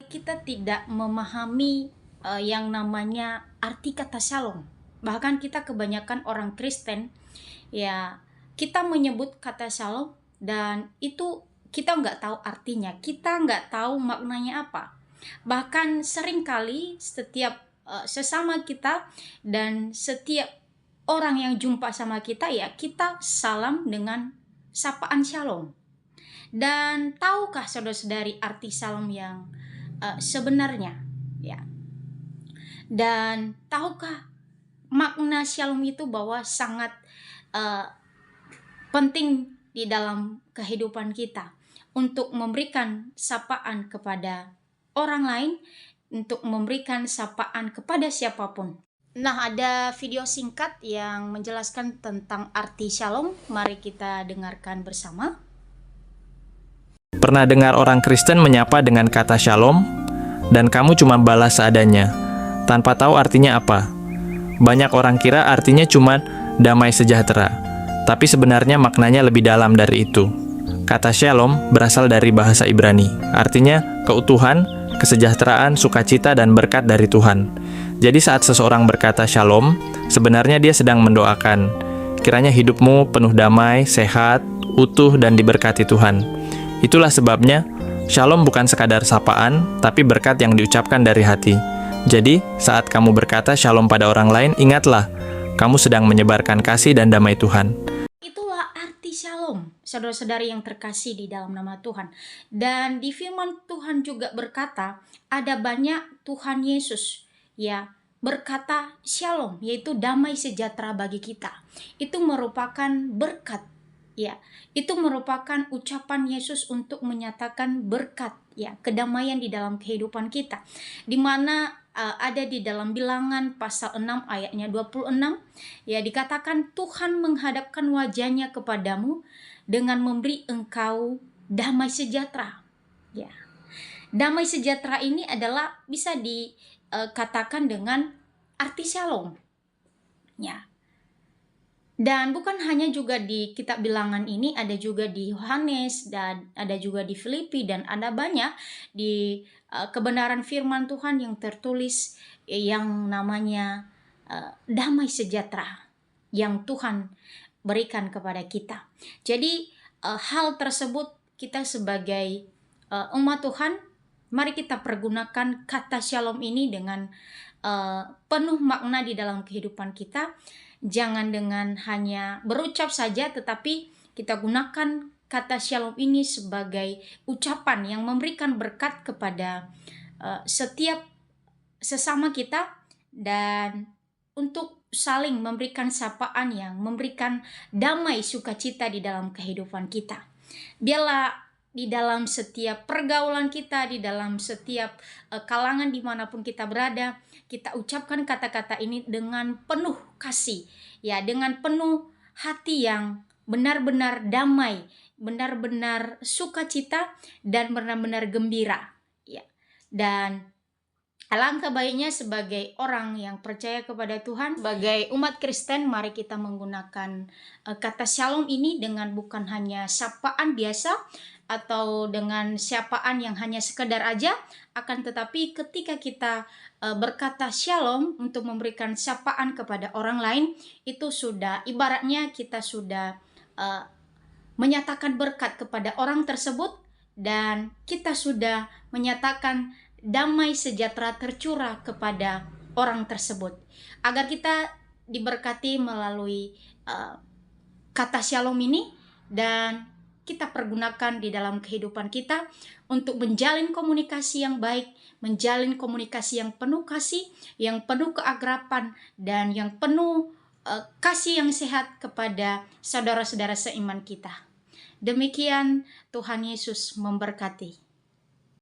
kita tidak memahami yang namanya arti kata shalom. Bahkan kita kebanyakan orang Kristen, ya kita menyebut kata shalom dan itu kita nggak tahu artinya, kita nggak tahu maknanya apa. Bahkan seringkali setiap sesama kita dan setiap orang yang jumpa sama kita, ya kita salam dengan sapaan shalom. Dan tahukah saudara-saudari arti shalom yang sebenarnya, ya? Dan tahukah makna shalom itu bahwa sangat penting di dalam kehidupan kita untuk memberikan sapaan kepada orang lain, untuk memberikan sapaan kepada siapapun. Nah, ada video singkat yang menjelaskan tentang arti shalom. Mari kita dengarkan bersama. Pernah dengar orang Kristen menyapa dengan kata shalom, dan kamu cuma balas seadanya, tanpa tahu artinya apa. Banyak orang kira artinya cuma damai sejahtera, tapi sebenarnya maknanya lebih dalam dari itu. Kata shalom berasal dari bahasa Ibrani, artinya keutuhan, kesejahteraan, sukacita, dan berkat dari Tuhan. Jadi saat seseorang berkata shalom, sebenarnya dia sedang mendoakan, kiranya hidupmu penuh damai, sehat, utuh, dan diberkati Tuhan. Itulah sebabnya, shalom bukan sekadar sapaan, tapi berkat yang diucapkan dari hati. Jadi, saat kamu berkata shalom pada orang lain, ingatlah, kamu sedang menyebarkan kasih dan damai Tuhan. Itulah arti shalom, saudara-saudari yang terkasih di dalam nama Tuhan. Dan di firman Tuhan juga berkata, ada banyak Tuhan Yesus, ya, berkata shalom, yaitu damai sejahtera bagi kita. Itu merupakan berkat. Ya, itu merupakan ucapan Yesus untuk menyatakan berkat, ya, kedamaian di dalam kehidupan kita. Di mana ada di dalam Bilangan pasal 6 ayatnya 26, ya, dikatakan Tuhan menghadapkan wajahnya kepadamu dengan memberi engkau damai sejahtera. Ya. Damai sejahtera ini adalah bisa dikatakan dengan arti shalom. Ya. Dan bukan hanya juga di kitab Bilangan ini, ada juga di Yohanes, dan ada juga di Filipi, dan ada banyak di kebenaran firman Tuhan yang tertulis yang namanya damai sejahtera yang Tuhan berikan kepada kita. Jadi hal tersebut kita sebagai umat Tuhan, mari kita pergunakan kata shalom ini dengan penuh makna di dalam kehidupan kita. Jangan dengan hanya berucap saja, tetapi kita gunakan kata shalom ini sebagai ucapan yang memberikan berkat kepada setiap sesama kita, dan untuk saling memberikan sapaan yang memberikan damai sukacita di dalam kehidupan kita. Biarlah di dalam setiap pergaulan kita, di dalam setiap kalangan dimanapun kita berada, kita ucapkan kata-kata ini dengan penuh kasih, ya, dengan penuh hati yang benar-benar damai, benar-benar sukacita, dan benar-benar gembira, ya. Dan alangkah baiknya sebagai orang yang percaya kepada Tuhan, sebagai umat Kristen, mari kita menggunakan kata shalom ini dengan bukan hanya sapaan biasa atau dengan sapaan yang hanya sekedar aja, akan tetapi ketika kita berkata shalom untuk memberikan sapaan kepada orang lain, itu sudah ibaratnya kita sudah menyatakan berkat kepada orang tersebut, dan kita sudah menyatakan damai sejahtera tercurah kepada orang tersebut. Agar kita diberkati melalui kata shalom ini, dan kita pergunakan di dalam kehidupan kita untuk menjalin komunikasi yang baik, menjalin komunikasi yang penuh kasih, yang penuh keakraban, dan yang penuh kasih yang sehat kepada saudara-saudara seiman kita. Demikian, Tuhan Yesus memberkati.